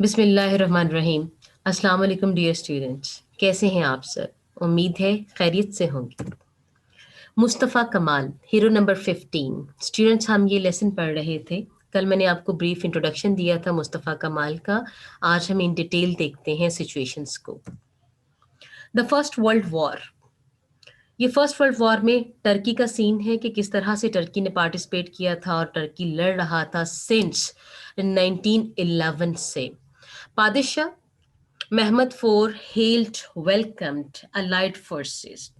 बिस्मिल्लाहिर्रहमानिर्रहीम। अस्सलाम वालेकुम डियर स्टूडेंट्स, कैसे हैं आप सर? उम्मीद है खैरियत से होंगे। मुस्तफ़ा कमाल, हीरो नंबर 15। स्टूडेंट्स, हम ये लेसन पढ़ रहे थे। कल मैंने आपको ब्रीफ इंट्रोडक्शन दिया था मुस्तफ़ा कमाल का। आज हम इन डिटेल देखते हैं सिचुएशंस को। The first world war. ये फर्स्ट वर्ल्ड वॉर में टर्की का सीन है कि किस तरह से टर्की ने पार्टिसिपेट किया था और टर्की लड़ रहा था सिंस 1911 से। पादिशा Mehmed IV hailed welcomed allied forces.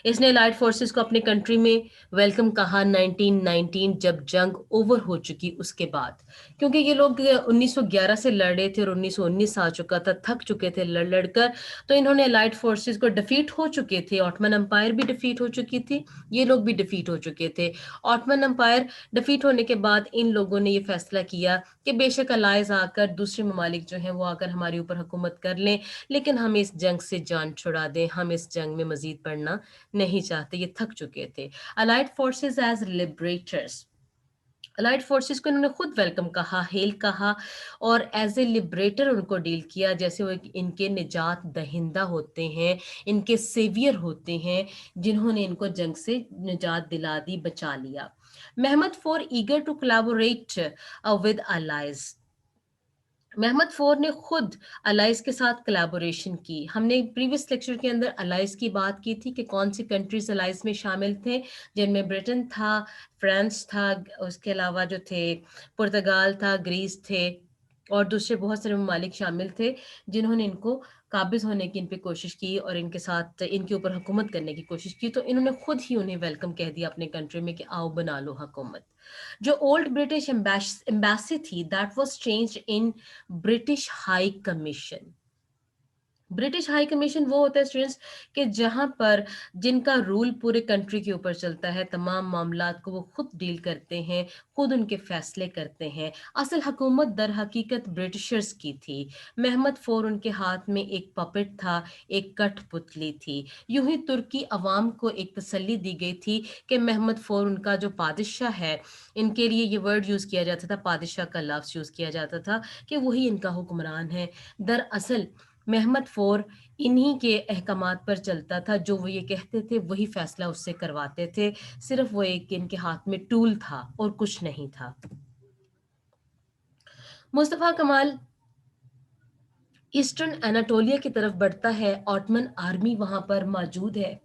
इसने अलाइड फोर्सेस को अपने कंट्री में वेलकम कहा 1919 जब जंग ओवर हो चुकी उसके बाद, क्योंकि ये लोग 1911 से लड़ रहे थे और 1919 आ चुका था, थक चुके थे लड़ लड़कर। तो इन्होंने अलाइड फोर्सेस को डिफीट हो चुके थे, ऑटमन एम्पायर भी डिफीट हो चुकी थी, ये लोग भी डिफीट हो चुके थे। ऑटमन एम्पायर डिफीट होने के बाद इन लोगों ने ये फैसला किया कि बेशक अलाइज आकर दूसरे ममालिक जो हैं वो आकर हमारे ऊपर हुकूमत कर लें, लेकिन हम इस जंग से जान छुड़ा दें, हम इस जंग में मजीद पड़ना नहीं चाहते, ये थक चुके थे। Allied forces as liberators, allied forces को इन्होंने खुद वेलकम कहा, हेल कहा और एज ए लिबरेटर उनको डील किया, जैसे वो इनके निजात दहिंदा होते हैं, इनके सेवियर होते हैं, जिन्होंने इनको जंग से निजात दिला दी, बचा लिया। Mehmed four eager to collaborate with allies, Mehmed four ने खुद अलाइज के साथ कोलैबोरेशन की। हमने प्रीवियस लेक्चर के अंदर अलाइज की बात की थी कि कौन सी कंट्रीज अलाइज में शामिल थे, जिनमें ब्रिटेन था, फ्रांस था, उसके अलावा जो थे पुर्तगाल था, ग्रीस थे और दूसरे बहुत सारे ममालिक शामिल थे, जिन्होंने इनको काबिज होने की इन पे कोशिश की और इनके साथ इनके ऊपर हुकूमत करने की कोशिश की। तो इन्होंने खुद ही उन्हें वेलकम कह दिया अपने कंट्री में कि आओ बना लो हुकूमत। जो ओल्ड ब्रिटिश एम्बेसी थी, that was changed in British high commission. British high commission वो होता है स्टूडेंट्स कि जहां पर जिनका रूल पूरे कंट्री के ऊपर चलता है, तमाम मामलात को वो खुद डील करते हैं, खुद उनके फैसले करते हैं। असल हुकूमत दर हकीकत ब्रिटिशर्स की थी। महमद फोर उनके हाथ में एक पपेट था, एक कठपुतली थी। यूं ही तुर्की अवाम को एक तसल्ली दी गई थी कि महमद फोर उनका जो पादिशाह है, इनके लिए ये वर्ड यूज किया जाता था, पादिशाह का लफ्ज यूज किया जाता था कि वही इनका हुक्मरान है। दरअसल महमद फोर इन्हीं के अहकामात पर चलता था, जो वो ये कहते थे वही फैसला उससे करवाते थे। सिर्फ वो एक इनके हाथ में टूल था और कुछ नहीं था। मुस्तफा कमाल ईस्टर्न एनाटोलिया की तरफ बढ़ता है, ऑटमन आर्मी वहां पर मौजूद है।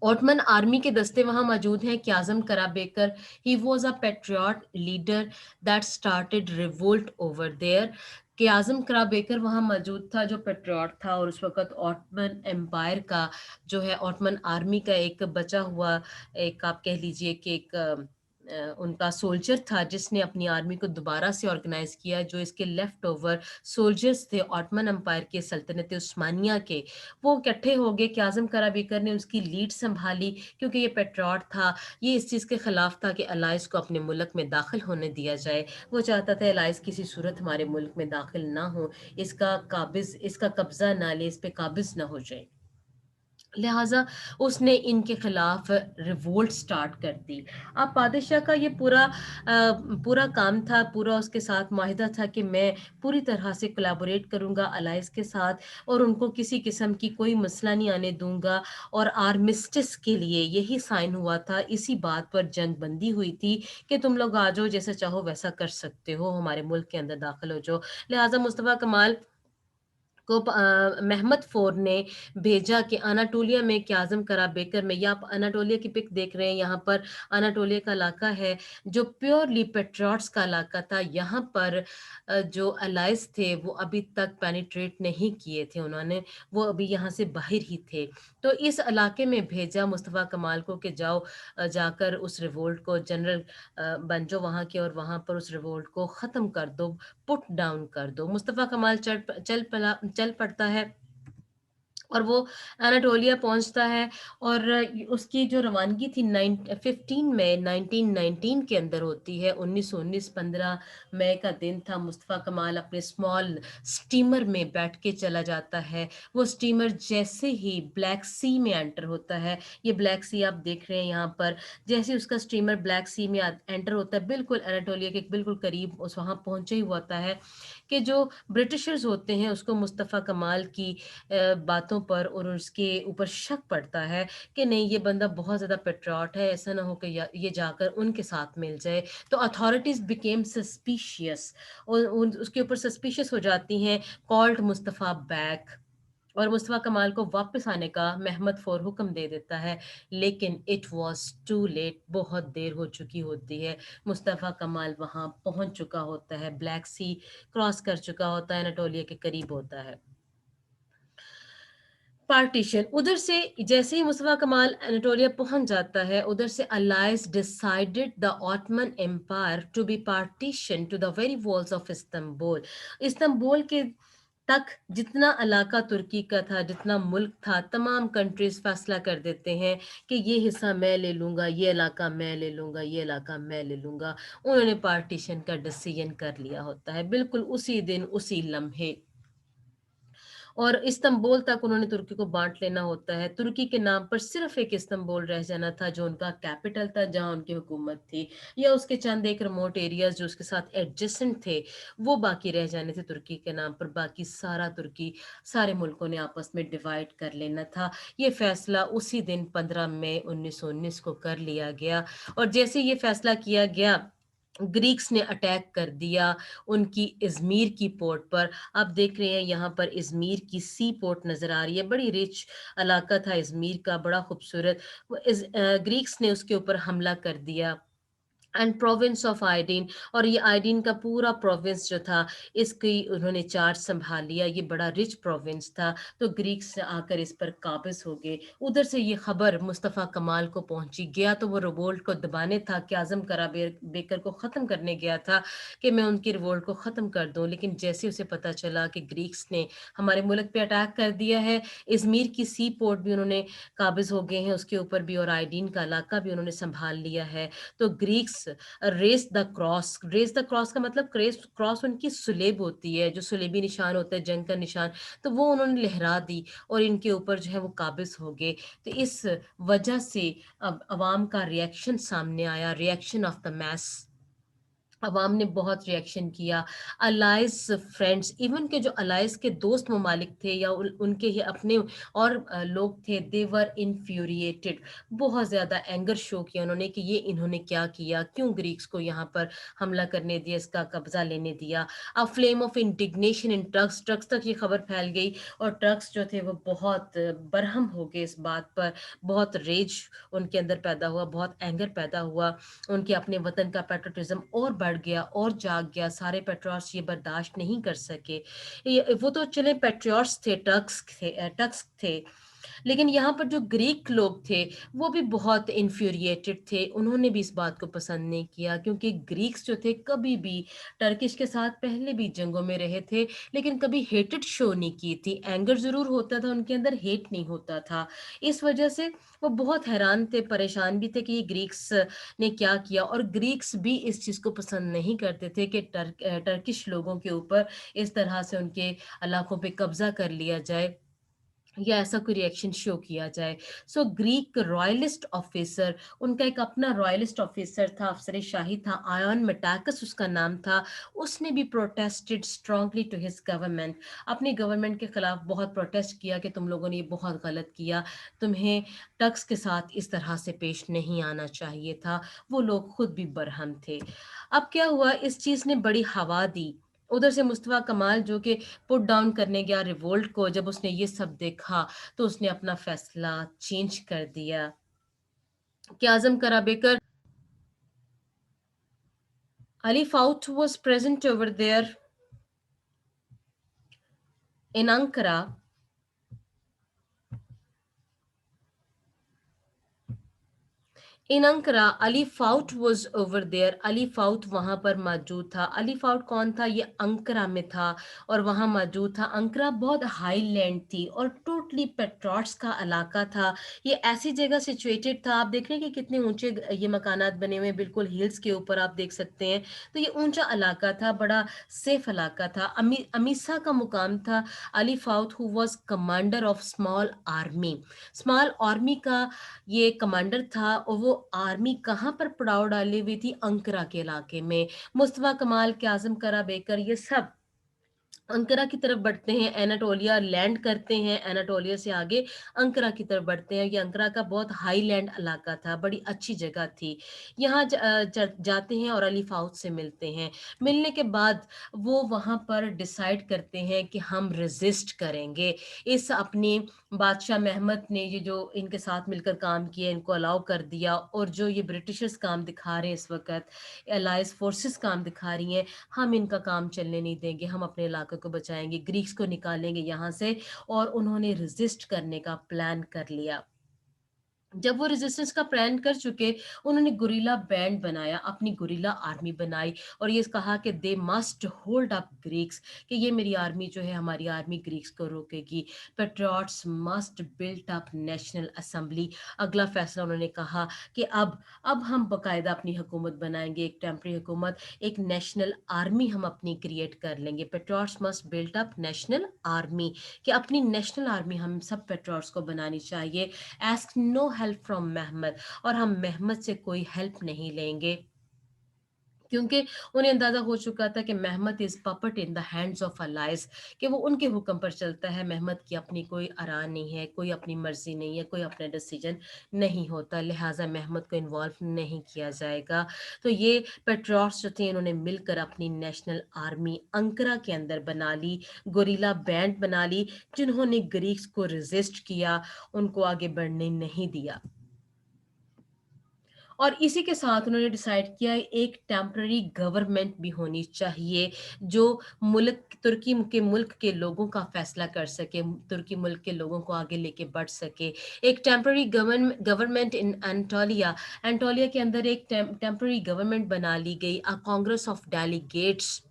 ओटमन आर्मी के दस्ते वहां मौजूद हैं। Kazim Karabekir, he was a patriot leader that started revolt over there. Kazim Karabekir वहां मौजूद था जो पेट्रियट था और उस वक्त ऑटमन एम्पायर का जो है, ऑटमन आर्मी का एक बचा हुआ, एक आप कह लीजिए कि एक उनका सोल्जर था जिसने अपनी आर्मी को दोबारा से ऑर्गेनाइज किया। जो इसके लेफ्ट ओवर सोल्जर्स थे ऑटमन एम्पायर के, सल्तनत उस्मानिया के, वो इकट्ठे हो गए। क्याजम कराबेकर ने उसकी लीड संभाली, क्योंकि ये पेट्रियट था, ये इस चीज़ के खिलाफ था कि अलाइज को अपने मुल्क में दाखिल होने दिया जाए। वो चाहता था अलाइज किसी सूरत हमारे मुल्क में दाखिल ना हो, इसका कब्जा ना ले, इस पे काबिज ना हो जाए। लिहाजा उसने इनके खिलाफ रिवोल्ट स्टार्ट कर दी। अब बादशाह का ये पूरा काम था, पूरा उसके साथ माहिदा था कि मैं पूरी तरह से कोलैबोरेट करूंगा अलाइज के साथ और उनको किसी किस्म की कोई मसला नहीं आने दूंगा। और आर्मिस्टिस के लिए यही साइन हुआ था, इसी बात पर जंग बंदी हुई थी कि तुम लोग आ जाओ, जैसा चाहो वैसा कर सकते हो, हमारे मुल्क के अंदर दाखिल हो जाओ। लिहाजा मुस्तफ़ा कमाल को महमद फोर ने भेजा कि अनाटोलिया में, क्याजम कराबेकर में, या आप अनाटोलिया की पिक देख रहे हैं यहाँ पर, अनाटोलिया का इलाका है जो प्योरली पेट्रियट्स का इलाका था। यहाँ पर जो अलाइज थे वो अभी तक पेनिट्रेट नहीं किए थे उन्होंने, वो अभी यहाँ से बाहर ही थे। तो इस इलाके में भेजा मुस्तफ़ा कमाल को कि जाओ, जाकर उस रिवोल्ट को जनरल बन जाओ वहाँ के और वहाँ पर उस रिवोल्ट को ख़त्म कर दो, पुट डाउन कर दो। मुस्तफ़ा कमाल चल पड़ा है और वो एनाटोलिया पहुँचता है। और उसकी जो रवानगी थी 15 मई 1919 के अंदर होती है। 1919 15 मई का दिन था। मुस्तफ़ा कमाल अपने स्मॉल स्टीमर में बैठ के चला जाता है। वो स्टीमर जैसे ही ब्लैक सी में एंटर होता है, ये ब्लैक सी आप देख रहे हैं यहाँ पर, जैसे ही उसका स्टीमर ब्लैक सी में एंटर होता है, बिल्कुल एनाटोलिया के बिल्कुल करीब उस वहाँ पहुँचे ही हुआ होता है कि जो ब्रिटिशर्स होते हैं उसको मुस्तफ़ा कमाल की बातों पर और उसके ऊपर शक पड़ता है कि नहीं, ये बंदा बहुत ज़्यादा पेट्रियाट है, ऐसा ना हो कि ये जाकर उनके साथ मिल जाए। तो अथॉरिटीज़ बिकेम सस्पिशियस और उसके ऊपर सस्पिशियस हो जाती हैं, कॉल्ड मुस्तफ़ा बैक। और मुस्तफ़ा कमाल को वापस आने का महमद फौर हुक्म दे देता है, लेकिन इट वाज टू लेट, बहुत देर हो चुकी होती है। मुस्तफ़ा कमाल वहाँ पहुँच चुका होता है, ब्लैक सी क्रॉस कर चुका होता है, एनाटोलिया के करीब होता है। पार्टीशन, उधर से जैसे ही मुस्तफा कमाल एनाटोलिया पहुंच जाता है, उधर से allies decided the Ottoman empire to be partition to the very walls of Istanbul. Istanbul के तक जितना इलाका तुर्की का था, जितना मुल्क था, तमाम कंट्रीज फैसला कर देते हैं कि ये हिस्सा मैं ले लूंगा, ये इलाका मैं ले लूंगा, ये इलाका मैं ले लूंगा। उन्होंने पार्टीशन का डिसीजन कर लिया होता है, बिल्कुल उसी दिन उसी लम्हे। और इस्तांबुल तक उन्होंने तुर्की को बांट लेना होता है। तुर्की के नाम पर सिर्फ एक इस्तांबुल रह जाना था, जो उनका कैपिटल था, जहां उनकी हुकूमत थी, या उसके चंद एक रिमोट एरियाज जो उसके साथ एडजेसेंट थे, वो बाकी रह जाने थे तुर्की के नाम पर। बाकी सारा तुर्की, सारे मुल्कों ने आपस में डिवाइड कर लेना था। ये फैसला उसी दिन 15 मई 1919 को कर लिया गया। और जैसे ये फैसला किया गया, ग्रीक्स ने अटैक कर दिया उनकी इज़मीर की पोर्ट पर। आप देख रहे हैं यहाँ पर इज़मीर की सी पोर्ट नज़र आ रही है, बड़ी रिच इलाका था इज़मीर का, बड़ा खूबसूरत। ग्रीक्स ने उसके ऊपर हमला कर दिया। एंड प्रोविंस ऑफ आइडीन, और ये आइडीन का पूरा प्रोविंस जो था, इसकी उन्होंने चार्ज संभाल लिया। ये बड़ा रिच प्रोविंस था, तो ग्रीक्स आकर इस पर काबिज हो गए। उधर से ये खबर मुस्तफ़ा कमाल को पहुंची। गया तो वो रिवोल्ट को दबाने था, कि आजम करा बेकर को ख़त्म करने गया था कि मैं उनकी रिवोल्ट को ख़त्म कर दूं। लेकिन जैसे उसे पता चला कि ग्रीक्स ने हमारे मुल्क पे अटैक कर दिया है, इज़मीर की सी पोर्ट भी उन्होंने काबिज हो गए हैं उसके ऊपर भी, और आइडीन का इलाका भी उन्होंने संभाल लिया है। तो Greeks raise the cross, raise the cross का मतलब, क्रेस क्रॉस उनकी सुलेब होती है, जो सुलेबी निशान होता है, जंग का निशान, तो वो उन्होंने लहरा दी और इनके ऊपर जो है वो काबिज हो गए। तो इस वजह से अब अवाम का रिएक्शन सामने आया, रिएक्शन ऑफ द मैस। अवाम ने बहुत रिएक्शन किया। अलाइज फ्रेंड्स, इवन के जो अलाइज के दोस्त ममालिक थे या उनके ही अपने और लोग थे, दे वर इन्फ्यूरिएटेड। बहुत ज़्यादा एंगर शो किया उन्होंने कि ये इन्होंने क्या किया, क्यों ग्रीक्स को यहाँ पर हमला करने दिया, इसका कब्जा लेने दिया। अ flame of indignation in trucks, trucks तक ये खबर फैल गई, और ट्रक्स जो थे वो बहुत बरहम हो गए इस बात पर। बहुत रेज उनके अंदर पैदा हुआ, बहुत एंगर पैदा हुआ। उनके अपने वतन का पेट्रोटिज्म और बढ़ गया और जाग गया। सारे पेट्रियाट्स ये बर्दाश्त नहीं कर सके। वो तो चले पेट्रियाट्स थे, टक्स थे, लेकिन यहाँ पर जो ग्रीक लोग थे वो भी बहुत इन्फ्यूरिएटेड थे। उन्होंने भी इस बात को पसंद नहीं किया, क्योंकि ग्रीक्स जो थे कभी भी टर्किश के साथ पहले भी जंगों में रहे थे, लेकिन कभी हेटेड शो नहीं की थी। एंगर ज़रूर होता था उनके अंदर, हेट नहीं होता था। इस वजह से वो बहुत हैरान थे, परेशान भी थे कि ये ग्रीक्स ने क्या किया। और ग्रीक्स भी इस चीज़ को पसंद नहीं करते थे कि टर्किश लोगों के ऊपर इस तरह से उनके इलाकों पे कब्जा कर लिया जाए या ऐसा कोई रिएक्शन शो किया जाए। सो ग्रीक रॉयलिस्ट ऑफिसर, उनका एक अपना रॉयलिस्ट ऑफिसर था, अफसर शाही था, आयन मेटाकस उसका नाम था। उसने भी protested strongly to his government, अपनी गवर्नमेंट के खिलाफ बहुत प्रोटेस्ट किया कि तुम लोगों ने ये बहुत गलत किया, तुम्हें टक्स के साथ इस तरह से पेश नहीं आना चाहिए था। वो लोग खुद भी बरहम थे। अब क्या हुआ, इस चीज़ ने बड़ी हवा दी। उधर से मुस्तफ़ा कमाल जो कि पुट डाउन करने गया रिवोल्ट को, जब उसने ये सब देखा तो उसने अपना फैसला चेंज कर दिया कि Kazim Karabekir, Ali Faut was present over there in Ankara. In Ankara Ali Fuat was over there, Ali Fuat वहां पर मौजूद था। अली फाउट कौन था? ये अंकरा में था और वहां मौजूद था। अंकरा बहुत हाई लैंड थी और टोटली पेट्रॉट्स का इलाका था। ये ऐसी जगह सिचुएटेड था, आप देख रहे हैं कि कितने ऊंचे ये मकानात बने हुए हैं, बिल्कुल हिल्स के ऊपर आप देख सकते हैं। तो ये ऊंचा इलाका था, बड़ा सेफ इलाका था। अमीसा का मुकाम था। Ali fought who was commander of small army, small army का ये कमांडर था। और वो आर्मी कहाँ पर पड़ाव डाली हुई थी? अंकरा के इलाके में। मुस्तफा कमाल, काजिम करा बेकर, ये सब अंकरा की तरफ बढ़ते हैं, एनाटोलिया लैंड करते हैं, एनाटोलिया से आगे अंकरा की तरफ बढ़ते हैं। ये अंकरा का बहुत हाई लैंड इलाका था, बड़ी अच्छी जगह थी। यहाँ जाते हैं और अली फाउद से मिलते हैं। मिलने के बाद वो वहाँ पर डिसाइड करते हैं कि हम रेजिस्ट करेंगे। इस अपने बादशाह महमद ने ये जो इनके साथ मिलकर काम किया, इनको अलाउ कर दिया। और जो ये ब्रिटिशर्स काम दिखा रहे हैं इस वक्त, एलाइज फोर्सेस काम दिखा रही हैं, हम इनका काम चलने नहीं देंगे, हम अपने इलाके को बचाएंगे, ग्रीक्स को निकालेंगे यहाँ से। और उन्होंने रेजिस्ट करने का प्लान कर लिया। जब वो रेजिस्टेंस का प्लान कर चुके, उन्होंने गुरिल्ला बैंड बनाया, अपनी गुरिल्ला आर्मी बनाई और ये कहा कि they must hold up Greeks, कि ये मेरी आर्मी जो है, हमारी आर्मी ग्रीक्स को रोकेगी। Patriots must built up national assembly. अगला फैसला उन्होंने कहा कि अब हम बाकायदा अपनी हुकूमत बनाएंगे, एक टेम्प्रेरी हुकूमत, एक नेशनल आर्मी हम अपनी क्रिएट कर लेंगे। Patriots must built up national army, कि अपनी नेशनल आर्मी हम सब पेट्रियट्स को बनानी चाहिए। Ask no help from Mehmed, और हम महमद से कोई हेल्प नहीं लेंगे, क्योंकि उन्हें अंदाजा हो चुका था कि Mehmed is puppet in the hands of allies, कि वो उनके हुक्म पर चलता है। महमद की अपनी कोई आरा नहीं है, कोई अपनी मर्जी नहीं है, कोई अपना डिसीजन नहीं होता, लिहाजा महमद को इन्वॉल्व नहीं किया जाएगा। तो ये पेट्रोट्स जो थे, इन्होंने मिलकर अपनी नेशनल आर्मी अंकरा के अंदर बना ली, गोरिल्ला बैंड बना ली, जिन्होंने ग्रीक्स को रेजिस्ट किया, उनको आगे बढ़ने नहीं दिया। और इसी के साथ उन्होंने डिसाइड किया एक टेम्पररी गवर्नमेंट भी होनी चाहिए, जो मुल्क के लोगों का फैसला कर सके, तुर्की मुल्क के लोगों को आगे लेके बढ़ सके। एक टेम्पररी गवर्नमेंट इन एंटोलिया, एंटोलिया के अंदर एक टेम्पररी गवर्नमेंट बना ली गई, अ कांग्रेस ऑफ डेलीगेट्स।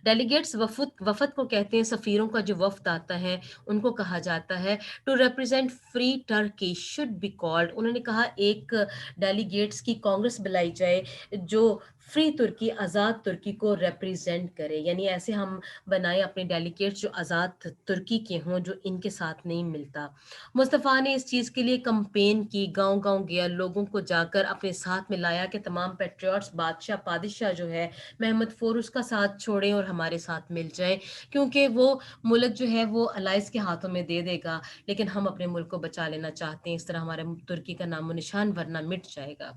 डेलीगेट्स वफद वफद को कहते हैं, सफ़ीरों का जो वफ्द आता है उनको कहा जाता है। To represent free Turkey should be called, उन्होंने कहा एक डेलीगेट्स की कांग्रेस बुलाई जाए जो फ्री तुर्की, आज़ाद तुर्की को रिप्रेजेंट करे। यानी ऐसे हम बनाए अपने डेलीगेट्स जो आज़ाद तुर्की के हों, जो इनके साथ नहीं मिलता। मुस्तफ़ा ने इस चीज़ के लिए कंपेन की, गांव गांव गया, लोगों को जाकर अपने साथ में लाया कि तमाम पेट्रियट्स, बादशाह पादिशाह जो है महमद फोर, उसका साथ छोड़ें और हमारे साथ मिल जाएं, क्योंकि वो मुल्क जो है वो अलाइज के हाथों में दे देगा, लेकिन हम अपने मुल्क को बचा लेना चाहते हैं, इस तरह हमारे तुर्की का नामो निशान वरना मिट जाएगा।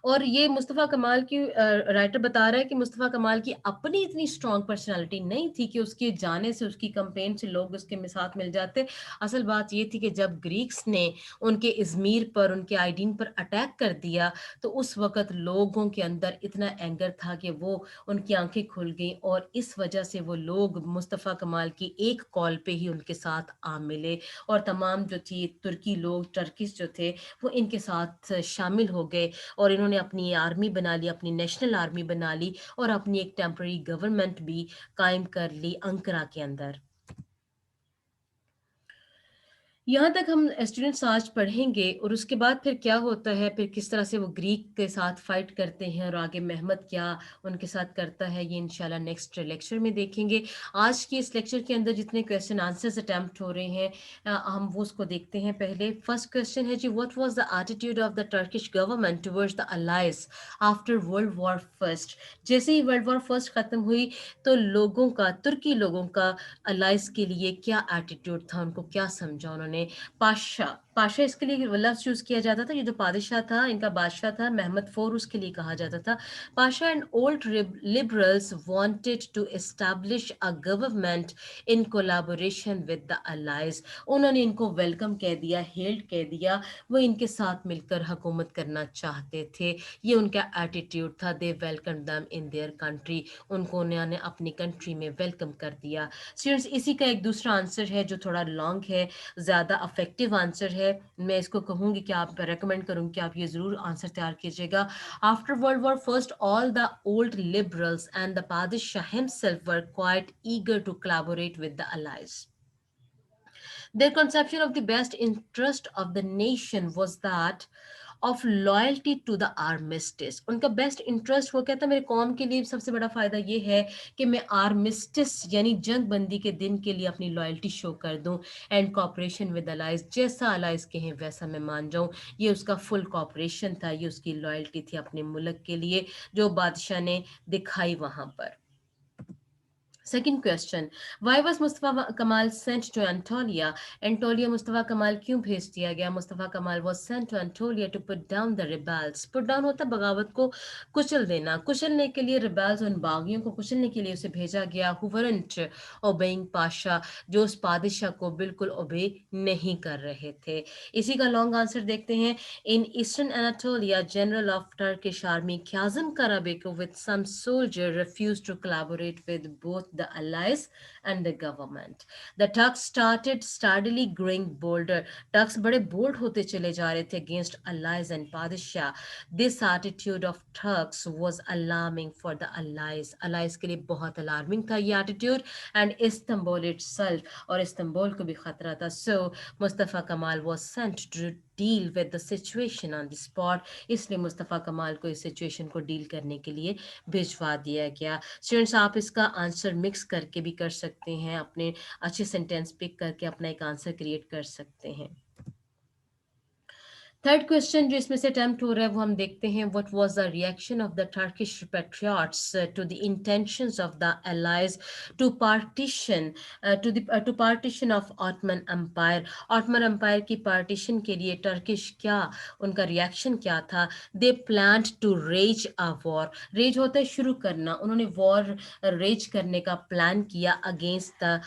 और ये मुस्तफ़ा कमाल की राइटर बता रहा है कि मुस्तफ़ा कमाल की अपनी इतनी स्ट्रॉन्ग पर्सनालिटी नहीं थी कि उसके जाने से, उसकी कंपेन से लोग उसके साथ मिल जाते। असल बात ये थी कि जब ग्रीक्स ने उनके इज़मीर पर, उनके आइडीन पर अटैक कर दिया, तो उस वक़्त लोगों के अंदर इतना एंगर था कि वो, उनकी आंखें खुल गई और इस वजह से वो लोग मुस्तफ़ा कमाल की एक कॉल पे ही उनके साथ आ मिले और तमाम जो थी तुर्की लोग, टर्किश जो थे, वो इनके साथ शामिल हो गए और इन्होंने अपनी आर्मी बना ली, अपनी नेशनल आर्मी बना ली और अपनी एक टेम्पररी गवर्नमेंट भी कायम कर ली अंकरा के अंदर। यहाँ तक हम स्टूडेंट्स आज पढ़ेंगे और उसके बाद फिर क्या होता है, फिर किस तरह से वो ग्रीक के साथ फाइट करते हैं और आगे महमद क्या उनके साथ करता है, ये इंशाल्लाह नेक्स्ट लेक्चर में देखेंगे। आज की इस लेक्चर के अंदर जितने क्वेश्चन आंसर्स अटेम्प्ट हो रहे हैं, हम वो उसको देखते हैं। पहले फर्स्ट क्वेश्चन है जी, what was the attitude of the Turkish government towards the allies after world war first. जैसे ही वर्ल्ड वॉर फर्स्ट खत्म हुई, तो लोगों का, तुर्की लोगों का अलाइज के लिए क्या एटीट्यूड था, उनको क्या समझा उन्होंने। पाशा, पाशा इसके लिए लफ्ज यूज किया जाता था, ये जो बादशाह था, इनका बादशाह था महमद फोर, उसके लिए कहा जाता था pasha. And old liberals wanted to establish a government in collaboration with the allies. उन्होंने इनको वेलकम कह दिया, हेल्ड कह दिया, वो इनके साथ मिलकर हुकूमत करना चाहते थे, ये उनका एटीट्यूड था। दे वेलकम दम इन देयर कंट्री, उनको उन्होंने अपनी कंट्री में वेलकम कर दिया। स्टूडेंट्स, इसी का एक दूसरा आंसर है जो थोड़ा लॉन्ग है, ज़्यादा अफेक्टिव आंसर है, है, मैं इसको कहूँगी कि आप रेकमेंड करूँगी कि आप ये ज़रूर आंसर तैयार कीजिएगा. After world war first all the old liberals and the Padishah himself were quite eager to collaborate with the allies. Their conception of the best interest of the nation was that of loyalty to the armistice. उनका best interest वो कहता है मेरे कौम के लिए सबसे बड़ा फायदा ये है कि मैं आर्मिस्टिस यानी जंग बंदी के दिन के लिए अपनी लॉयल्टी शो कर दूं एंड कॉपरेशन विद अलाइज, जैसा अलाइज कहें वैसा मैं मान जाऊं. ये उसका फुल कॉपरेशन था, ये उसकी लॉयल्टी थी अपने मुल्क के लिए जो बादशाह ने दिखाई वहां पर. Second question, why was Mustafa Kamal sent to Anatolia? Anatolia Mustafa Kamal क्यों भेज दिया गया? Mustafa Kamal was sent to Anatolia to put down the rebels. Put down होता बगावत को कुचल देना. कुचलने के लिए rebels उन बागियों को कुचलने के लिए उसे भेजा गया. Who weren't obeying Pasha, जो उस पादिशाह को बिल्कुल obey नहीं कर रहे थे. इसी का लॉन्ग आंसर देखते हैं. In eastern Anatolia, general of Turkish army Kazım Karabekov with some soldier refused to collaborate with both the allies and the government. The Turks started steadily growing bolder. Turks बड़े bold होते चले जा रहे थे against allies and Padishah. This attitude of Turks was alarming for the allies. Allies के लिए बहुत alarming था ये attitude, and Istanbul itself और इस्तांबुल को भी खतरा था. So Mustafa Kamal was sent to deal with the situation on the spot. इसलिए मुस्तफ़ा कमाल को इस सिचुएशन को डील करने के लिए भिजवा दिया गया. स्टूडेंट्स आप इसका आंसर मिक्स करके भी कर सकते हैं, अपने अच्छे सेंटेंस पिक करके अपना एक आंसर क्रिएट कर सकते हैं. थर्ड क्वेश्चन जो इसमें से अटेम्प्ट हो रहा है वो हम देखते हैं. What was the reaction of the Turkish patriots to the intentions of the allies to partition to partition of Ottoman empire. Ottoman empire की पार्टीशन के लिए टर्किश क्या उनका रिएक्शन क्या था? They planned to raise a war. Raise होता है शुरू करना. उन्होंने वॉर रेज करने का प्लान किया against the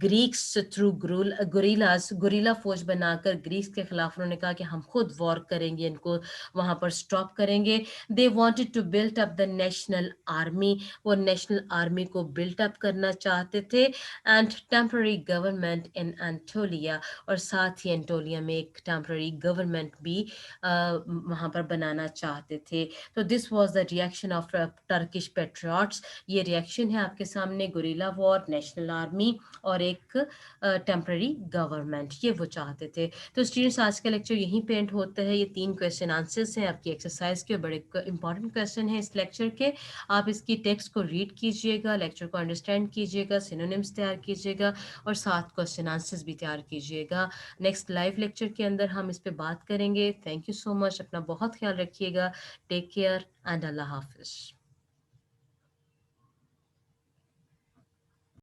Greeks through गुरिलास. Guerrilla फौज बनाकर ग्रीक्स के खिलाफ उन्होंने कहा कि हम खुद वॉर करेंगे, इनको वहां पर स्टॉप करेंगे. They wanted to build up the national army. वो नेशनल आर्मी को बिल्ट अप करना चाहते थे. And temporary government in Anatolia, और साथ ही एंटोलिया में एक टेम्पररी गवर्नमेंट भी वहां पर बनाना चाहते थे. तो this was the reaction of Turkish patriots. ये रिएक्शन है आपके सामने. गुरिल्ला वॉर, नेशनल आर्मी और एक टेम्पररी गवर्नमेंट, ये वो चाहते थे. तो स्टूडेंट्स आज का लेक्चर यहीं पे एंड होता है. ये 3 क्वेश्चन आंसर्स हैं आपकी एक्सरसाइज के, बड़े इंपॉर्टेंट क्वेश्चन हैं इस लेक्चर के. आप इसकी टेक्स्ट को रीड कीजिएगा, लेक्चर को अंडरस्टैंड कीजिएगा, सिनोनिम्स तैयार कीजिएगा और 7 क्वेश्चन आंसर्स भी तैयार कीजिएगा. नेक्स्ट लाइव लेक्चर के अंदर हम इस पर बात करेंगे. Thank you so much. अपना बहुत ख्याल रखिएगा. टेक केयर एंड अल्लाह हाफिज.